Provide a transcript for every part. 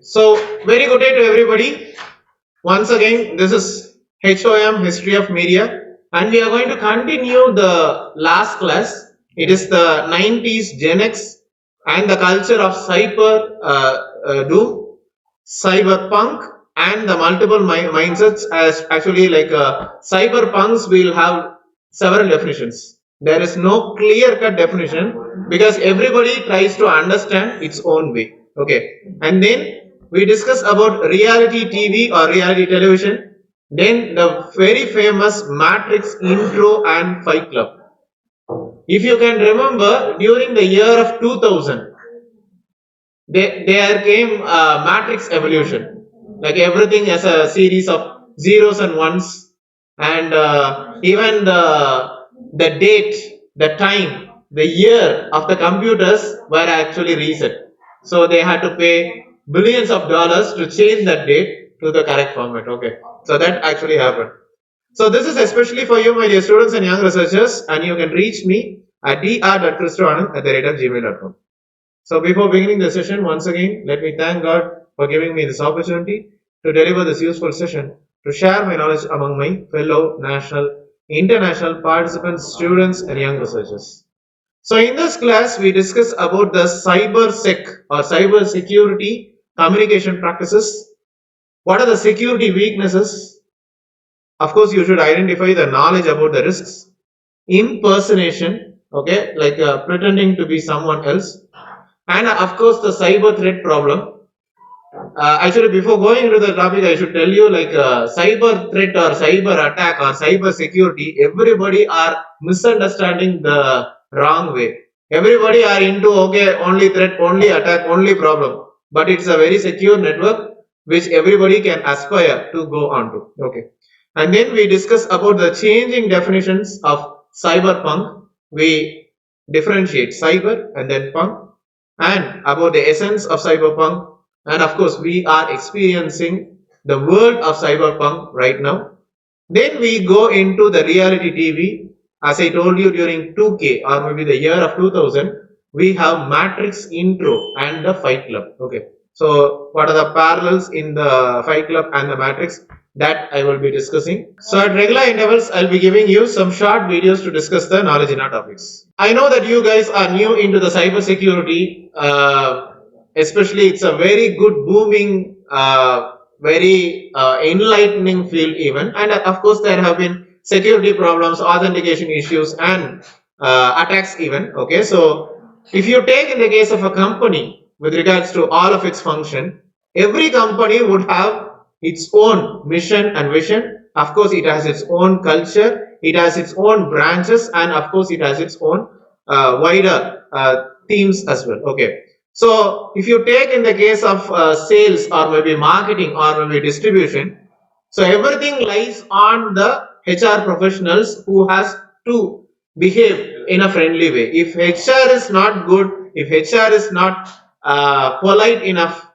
So very good day to everybody. Once again, this is HOM History of Media, and we are going to continue the last class. It is the 90s Gen X and the culture of Doom, CyberPunk, and the multiple mindsets. As actually, like Cyberpunks will have several definitions. There is no clear-cut definition because everybody tries to understand its own way. Okay, and then we discuss about reality TV or reality television. Then the very famous Matrix intro and Fight Club. If you can remember, during the year of 2000, there came Matrix evolution, like everything as a series of zeros and ones, and even the date, the time, the year of the computers were actually reset. So they had to pay billions of dollars to change that date to the correct format. Okay, so that actually happened. So this is especially for you, my dear students and young researchers, and you can reach me at dr.christoananth@gmail.com. So before beginning the session, once again, let me thank God for giving me this opportunity to deliver this useful session, to share my knowledge among my fellow national, international participants, students, and young researchers. So in this class, we discuss about the cybersec or cyber security communication practices. What are the security weaknesses? Of course, you should identify the knowledge about the risks, impersonation, okay, like pretending to be someone else, and of course the cyber threat problem. Actually, before going into the topic, I should tell you, like cyber threat or cyber attack or cyber security, everybody are misunderstanding the wrong way. Everybody are into, okay, only threat, only attack, only problem, but it's a very secure network which everybody can aspire to go on to. Okay, and then we discuss about the changing definitions of cyberpunk. We differentiate cyber and then punk, and about the essence of cyberpunk, and of course we are experiencing the world of cyberpunk right now. Then we go into the reality TV. As I told you, during 2K or maybe the year of 2000, we have Matrix intro and the Fight Club. Okay, so what are the parallels in the Fight Club and the Matrix? That I will be discussing. So at regular intervals, I'll be giving you some short videos to discuss the knowledge in our topics. I know that you guys are new into the cyber security. Especially, it's a very good booming, very enlightening field even. And of course, there have been security problems, authentication issues, and attacks even. Okay, so if you take in the case of a company with regards to all of its function, every company would have its own mission and vision. Of course, it has its own culture, it has its own branches, and of course, it has its own wider themes as well. Okay, so if you take in the case of sales or maybe marketing or maybe distribution, so everything lies on the HR professionals who has to behave in a friendly way. If HR is not good, if HR is not polite enough,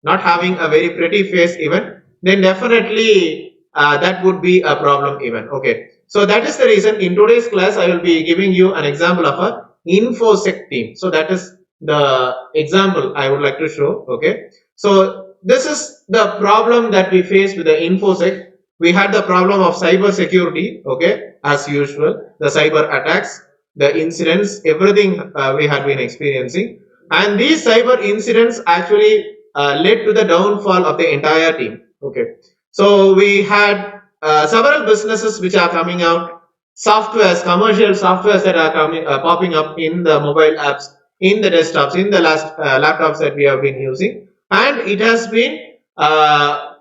not having a very pretty face even, then definitely that would be a problem even. Okay, so that is the reason in today's class I will be giving you an example of a infosec team. So that is the example I would like to show. Okay, so this is the problem that we face with the infosec. We had the problem of cyber security. Okay, as usual, the cyber attacks, the incidents, everything we had been experiencing, and these cyber incidents actually led to the downfall of the entire team. Okay, so we had several businesses which are coming out, softwares, commercial softwares that are coming popping up in the mobile apps, in the desktops, in the last laptops that we have been using, and it has been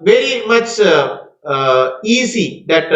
very much easy that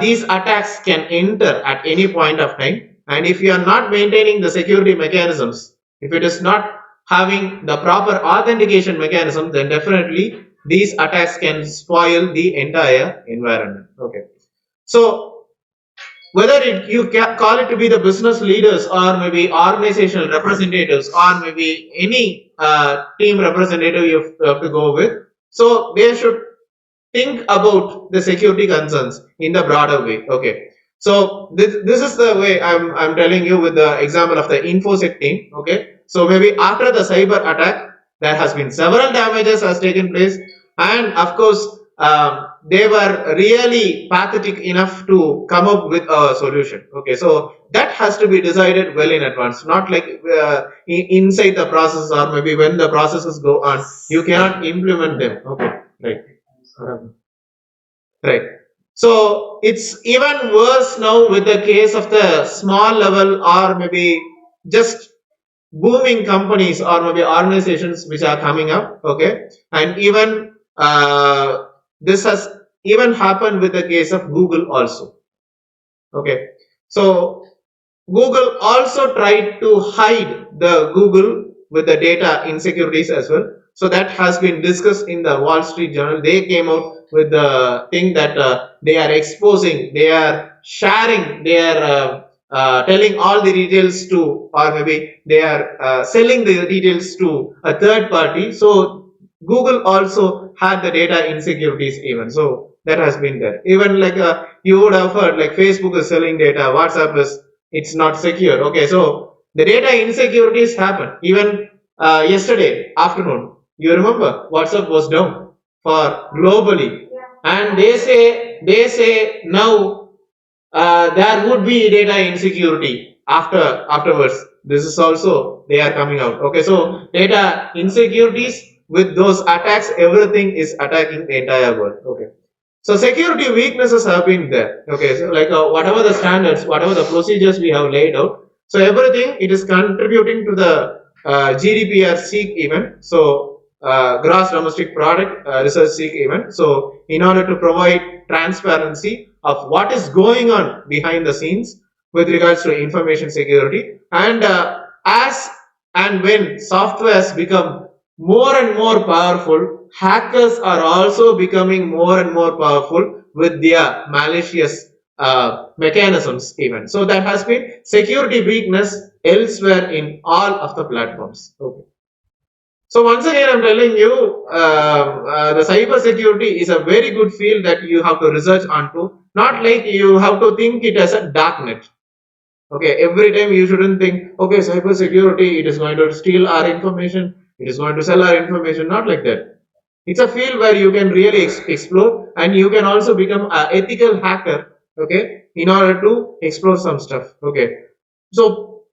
these attacks can enter at any point of time. And if you are not maintaining the security mechanisms, if it is not having the proper authentication mechanism, then definitely these attacks can spoil the entire environment. Okay, so whether you call it to be the business leaders or maybe organizational representatives or maybe any team representative you have to go with, so they should think about the security concerns in the broader way. Okay, so this is the way I'm telling you with the example of the infosec team. Okay, so maybe after the cyber attack, There has been several damages has taken place, and of course, they were really pathetic enough to come up with a solution. Okay, so that has to be decided well in advance, not like inside the process, or maybe when the processes go on, you cannot implement them. Okay, right. Right. So it's even worse now with the case of the small level, or maybe just booming companies, or maybe organizations which are coming up. Okay, and even this has even happened with the case of Google also. Okay, so Google also tried to hide the Google with the data insecurities as well. So that has been discussed in the Wall Street Journal. They came out with the thing that they are exposing, they are sharing, they are telling all the details to, or maybe they are selling the details to a third party. So Google also had the data insecurities even. So that has been there. Even like you would have heard, like Facebook is selling data, WhatsApp is, it's not secure. Okay, so the data insecurities happen. Even yesterday afternoon, you remember WhatsApp was down for globally, and they say now there would be data insecurity afterwards. This is also they are coming out. Okay, so data insecurities with those attacks, everything is attacking the entire world. Okay. So security weaknesses have been there. Okay, so like whatever the standards, whatever the procedures we have laid out, so everything it is contributing to the GDPR seek event. So gross domestic product research seek event. So in order to provide transparency of what is going on behind the scenes with regards to information security, and as and when softwares become more and more powerful, hackers are also becoming more and more powerful with their malicious mechanisms even. So that has been security weakness elsewhere in all of the platforms. Okay. So once again, I'm telling you, the cyber security is a very good field that you have to research onto. Not like you have to think it as a dark net. Okay, every time you shouldn't think, okay, cyber security, it is going to steal our information, it is going to sell our information. Not like that. It's a field where you can really explore, and you can also become an ethical hacker. Okay, in order to explore some stuff. Okay, so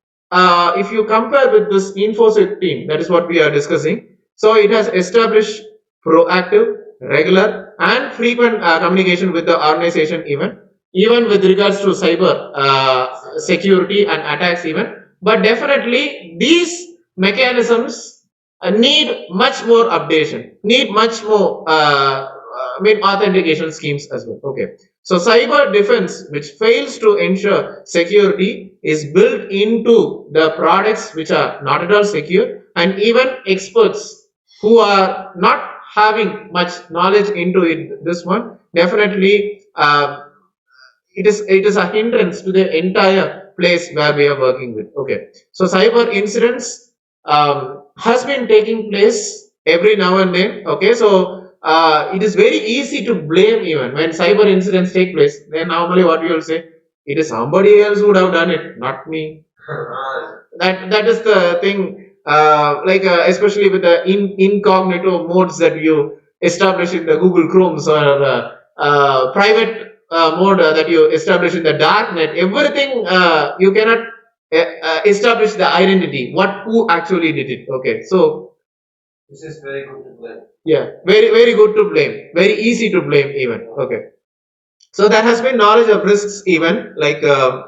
if you compare with this InfoSec team, that is what we are discussing. So it has established proactive, regular, and frequent communication with the organization, even with regards to cyber security and attacks, even. But definitely, these mechanisms need much more updation, need much more authentication schemes as well. Okay. So cyber defense, which fails to ensure security, is built into the products which are not at all secure, and even experts who are not having much knowledge into it. This one definitely it is a hindrance to the entire place where we are working with. Okay, so cyber incidents has been taking place every now and then. Okay, so it is very easy to blame even when cyber incidents take place. Then normally what we will say, it is somebody else who would have done it, not me. That is the thing. Especially with the incognito modes that you establish in the Google Chromes, or private mode that you establish in the dark net, everything you cannot establish the identity, who actually did it. Okay, so this is very good to blame. Yeah, very good to blame, very easy to blame even. Okay, so there has been knowledge of risks even, like there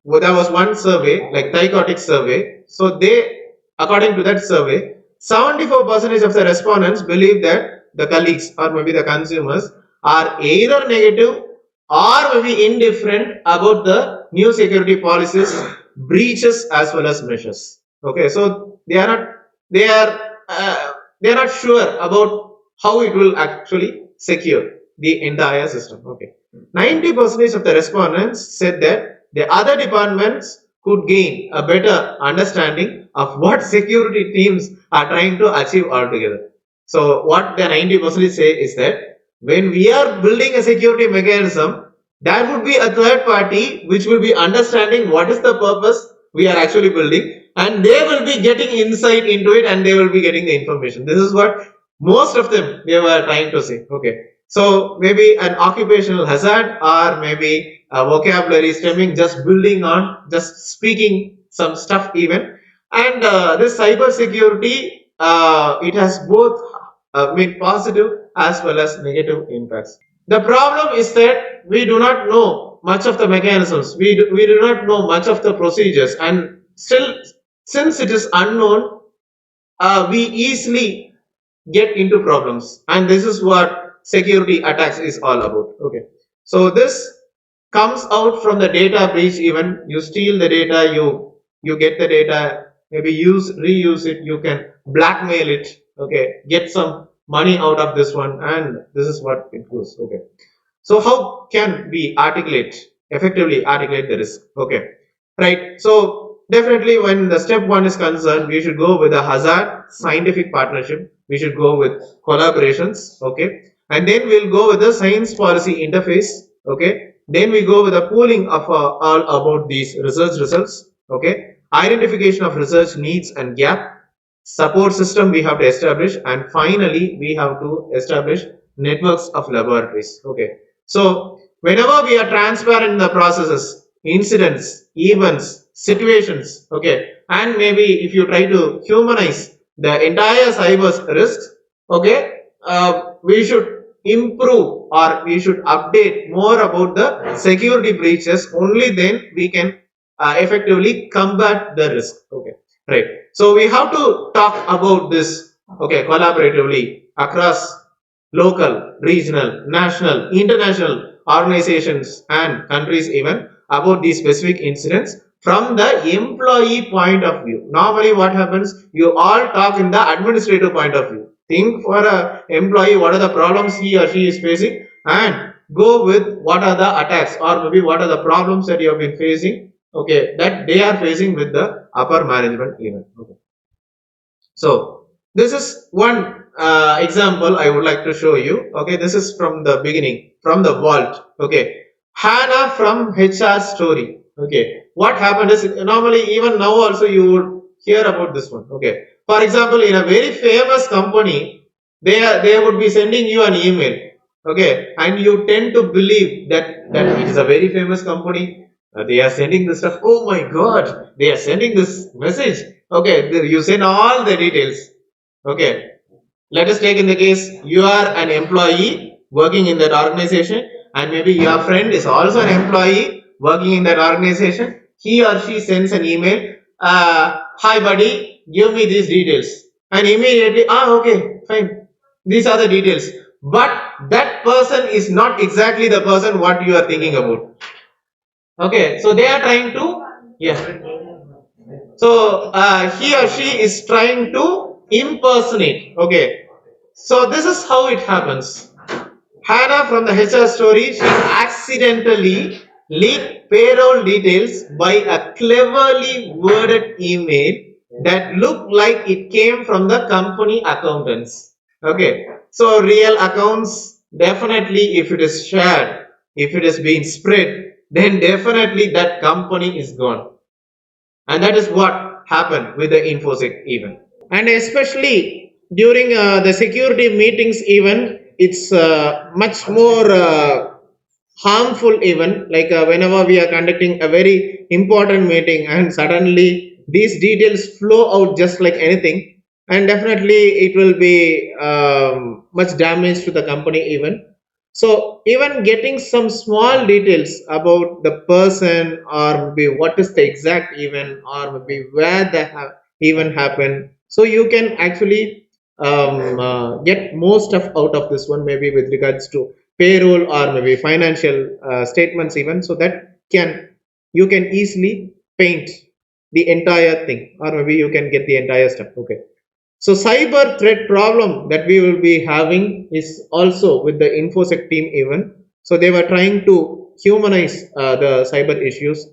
was one survey, like Thycotic survey. So according to that survey, 74% of the respondents believe that the colleagues, or maybe the consumers, are either negative or maybe indifferent about the new security policies, breaches as well as measures. Okay, so they are they are not sure about how it will actually secure the entire system. Okay, 90% of the respondents said that the other departments could gain a better understanding of what security teams are trying to achieve altogether. So what the 90% say is that when we are building a security mechanism, there would be a third party which will be understanding what is the purpose we are actually building, and they will be getting insight into it, and they will be getting the information. This is what most of them they were trying to say. Okay, so maybe an occupational hazard, or maybe a vocabulary stemming, just building on, just speaking some stuff even. And this cyber security, it has both positive as well as negative impacts. The problem is that we do not know much of the mechanisms, we do not know much of the procedures, and still, since it is unknown, we easily get into problems, and this is what security attacks is all about. Okay, so this comes out from the data breach. Even you steal the data, you get the data, maybe reuse it, you can blackmail it. Okay, get some money out of this one, and this is what it goes. Okay, so how can we effectively articulate the risk? Okay, right. So definitely when the step one is concerned, we should go with a hazard scientific partnership. We should go with collaborations. Okay, and then we'll go with the science policy interface. Okay, then we go with the pooling of all about these research results. Okay, identification of research needs and gap, support system we have to establish, and finally we have to establish networks of laboratories. Okay, so whenever we are transparent in the processes, incidents, events, situations, okay, and maybe if you try to humanize the entire cyber risks, okay, we should improve, or we should update more about the security breaches. Only then we can effectively combat the risk. Okay, right. So we have to talk about this, okay, collaboratively across local, regional, national, international organizations and countries even, about these specific incidents from the employee point of view. Normally what happens, you all talk in the administrative point of view. Think for a employee, what are the problems he or she is facing, and go with what are the attacks, or maybe what are the problems that you have been facing, okay, that they are facing with the upper management even. Okay, so this is one example I would like to show you. Okay, this is from the beginning, from the vault. Okay, Hannah from HR story. Okay, what happened is, normally even now also you would hear about this one. Okay, for example, in a very famous company, they would be sending you an email. Okay, and you tend to believe that it is a very famous company. They are sending this stuff. Oh my God, they are sending this message. Okay, you send all the details. Okay, let us take in the case you are an employee working in that organization, and maybe your friend is also an employee working in that organization. He or she sends an email. Hi, buddy, give me these details, and immediately, okay, fine. These are the details. But that person is not exactly the person what you are thinking about. Okay, so they are trying to, yeah. So he or she is trying to impersonate. Okay, so this is how it happens. Hannah from the HR story, she accidentally leaked payroll details by a cleverly worded email that looked like it came from the company accountants. Okay, so real accounts, definitely if it is shared, if it is being spread, then definitely that company is gone. And that is what happened with the infosec event. And especially during the security meetings even, it's much more harmful even, like whenever we are conducting a very important meeting and suddenly these details flow out just like anything, and definitely it will be much damage to the company even. So even getting some small details about the person, or maybe what is the exact event, or maybe where the event happened, so you can actually get more stuff out of this one, maybe with regards to payroll or maybe financial statements even, so that you can easily paint the entire thing, or maybe you can get the entire stuff. Okay, so cyber threat problem that we will be having is also with the infosec team even. So they were trying to humanize the cyber issues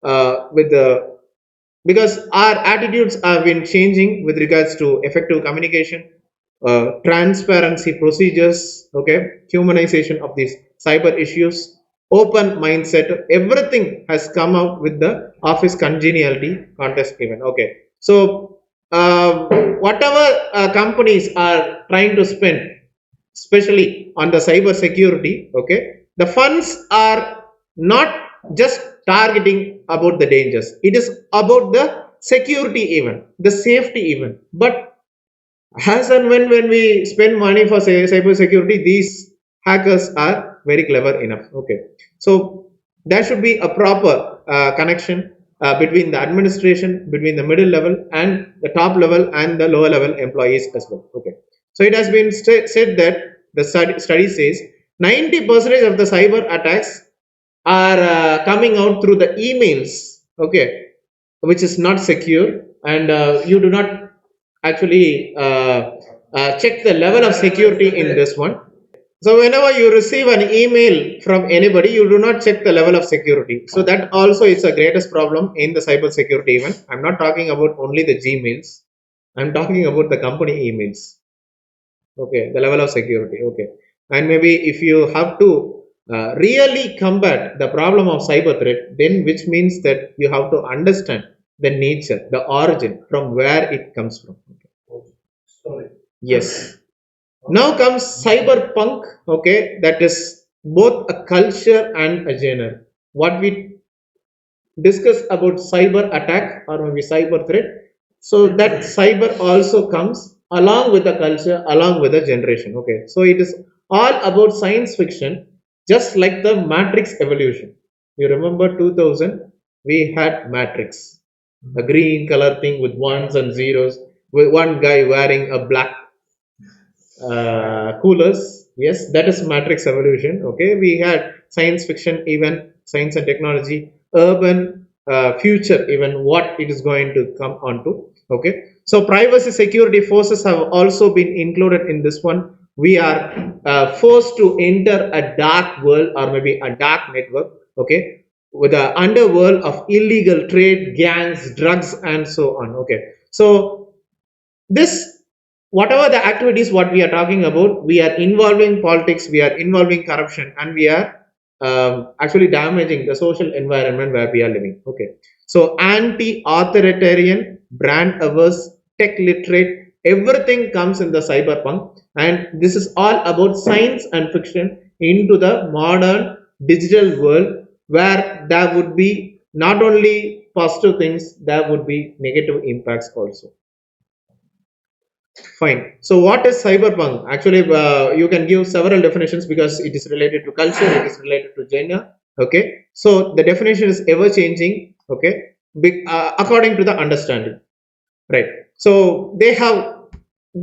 with the, because our attitudes have been changing with regards to effective communication, transparency procedures, okay, humanization of these cyber issues, open mindset. Everything has come out with the office congeniality contest even. Okay, So whatever companies are trying to spend, especially on the cyber security, okay, the funds are not just targeting about the dangers. It is about the security even, the safety even. But as and when we spend money for say, cyber security, these hackers are very clever enough. Okay, so there should be a proper connection between the administration, between the middle level and the top level and the lower level employees as well. Okay, so it has been said that the study says 90% of the cyber attacks are coming out through the emails. Okay, which is not secure, and you do not actually check the level of security in this one. So whenever you receive an email from anybody, you do not check the level of security. So that also is the greatest problem in the cyber security even. I'm not talking about only the Gmails. I'm talking about the company emails. Okay, the level of security. Okay, and maybe if you have to really combat the problem of cyber threat, then which means that you have to understand the nature, the origin, from where it comes from. Okay. Sorry. Yes. Now comes cyberpunk. Okay, that is both a culture and a genre. What we discuss about cyber attack or maybe cyber threat, so that cyber also comes along with the culture, along with the generation. Okay, so it is all about science fiction, just like the matrix evolution. You remember 2000, we had matrix, a green color thing with ones and zeros, with one guy wearing a black coolers. Yes, that is matrix evolution. Okay, we had science fiction, even science and technology, urban, future, even what it is going to come onto. Okay, so privacy security forces have also been included in this one. We are forced to enter a dark world or maybe a dark network. Okay, with the underworld of illegal trade, gangs, drugs, and so on. Okay, so this, whatever the activities what we are talking about, we are involving politics, we are involving corruption, and we are actually damaging the social environment where we are living. Okay, so anti-authoritarian, brand averse, tech literate, everything comes in the cyberpunk, and this is all about science and fiction into the modern digital world, where there would be not only positive things, there would be negative impacts also. Fine. So, what is cyberpunk? Actually, you can give several definitions because it is related to culture, it is related to genre. Okay. So, the definition is ever changing. Okay. According to the understanding. Right. So, they have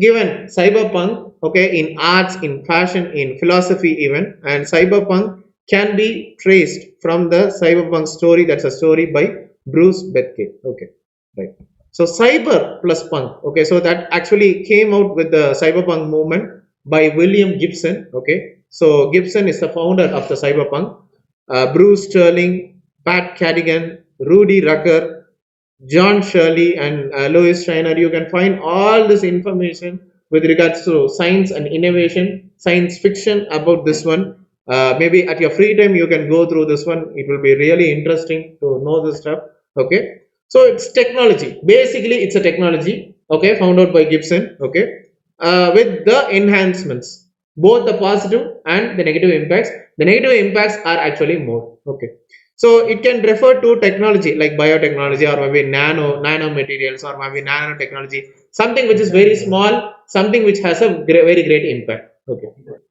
given cyberpunk, okay, in arts, in fashion, in philosophy, even, and cyberpunk can be traced from the cyberpunk story. That's a story by Bruce Bethke. Okay. Right. So cyber plus punk. Okay, so that actually came out with the cyberpunk movement by William Gibson. Okay, so Gibson is the founder of the cyberpunk. Bruce Sterling, Pat Cadigan, Rudy Rucker, John Shirley, and Louis Schreiner. You can find all this information with regards to science and innovation, science fiction about this one. Maybe at your free time you can go through this one. It will be really interesting to know this stuff. Okay, so it's technology. Basically, it's a technology. Okay, found out by Gibson. Okay, with the enhancements, both the positive and the negative impacts. The negative impacts are actually more. Okay, so it can refer to technology like biotechnology or maybe nanomaterials or maybe nanotechnology, something which is very small, something which has a very great impact. Okay,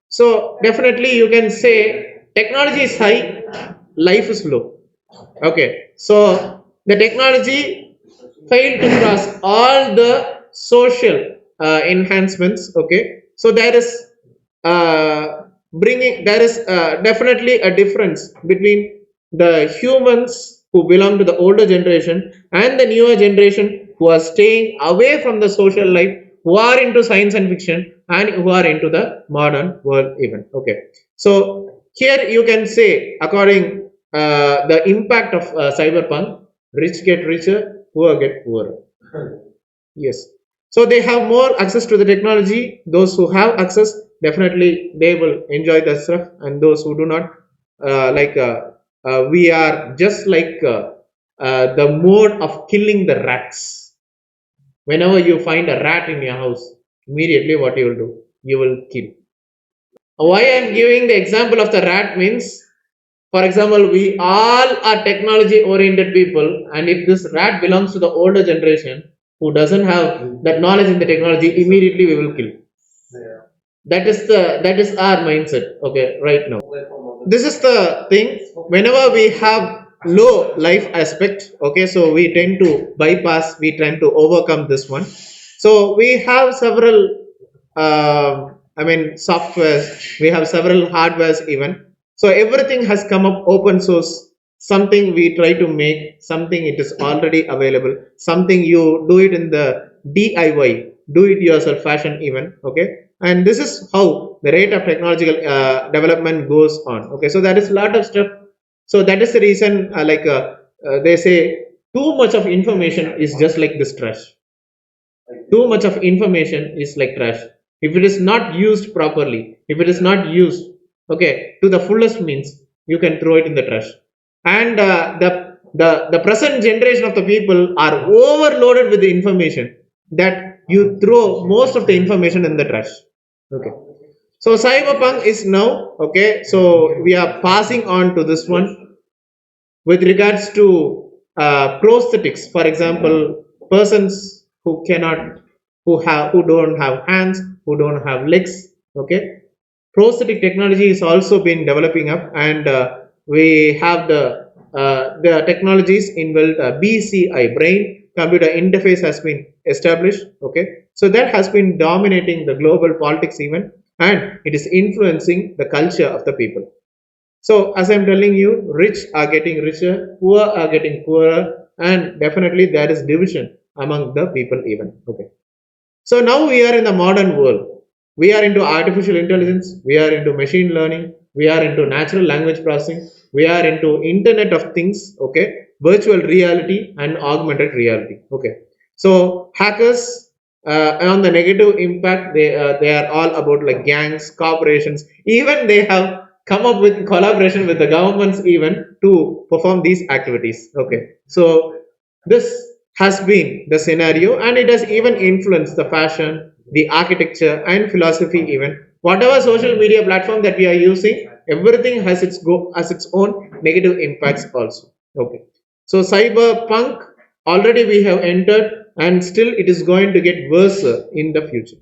so definitely you can say technology is high, life is low. Okay, so the technology failed to cross all the social enhancements. Okay, so there is there is definitely a difference between the humans who belong to the older generation and the newer generation who are staying away from the social life, who are into science and fiction, and who are into the modern world even. Okay, so here you can say, according the impact of cyberpunk, rich get richer, poor get poorer. Yes. So they have more access to the technology. Those who have access, definitely they will enjoy the stuff, and those who do not, we are just like the mode of killing the rats. Whenever you find a rat in your house, immediately what you will do? You will kill. Why I am giving the example of the rat means, for example, we all are technology oriented people, and if this rat belongs to the older generation who doesn't have that knowledge in the technology, immediately we will kill. Yeah. That is our mindset. Okay, right now. This is the thing. Whenever we have low life aspect, okay, so we tend to bypass, we tend to overcome this one. So we have several softwares, we have several hardwares even. So everything has come up open source. Something we try to make, something it is already available, something you do it in the DIY, do it yourself fashion even. Okay, and this is how the rate of technological development goes on. Okay, so that is a lot of stuff. So that is the reason, they say, too much of information is just like this trash. Too much of information is like trash. If it is not used properly, if it is not used, okay, to the fullest means, you can throw it in the trash. And the present generation of the people are overloaded with the information that you throw most of the information in the trash. Okay. So cyberpunk is now, okay, so we are passing on to this one with regards to prosthetics. For example, persons who don't have hands, who don't have legs. Okay, prosthetic technology is also been developing up, and we have the technologies involved. BCI, brain computer interface, has been established. Okay, so that has been dominating the global politics even, and it is influencing the culture of the people. So, as I'm telling you, rich are getting richer, poor are getting poorer, and definitely there is division among the people, even. Okay. So, now we are in the modern world. We are into artificial intelligence, we are into machine learning, we are into natural language processing, we are into Internet of Things, okay, virtual reality, and augmented reality. Okay. So, hackers, on the negative impact, they are all about like gangs, corporations, even they have come up with collaboration with the governments even to perform these activities. Okay, so this has been the scenario, and it has even influenced the fashion, the architecture, and philosophy even. Whatever social media platform that we are using, everything has its own negative impacts also. Okay, so cyberpunk, already we have entered, and still it is going to get worse in the future.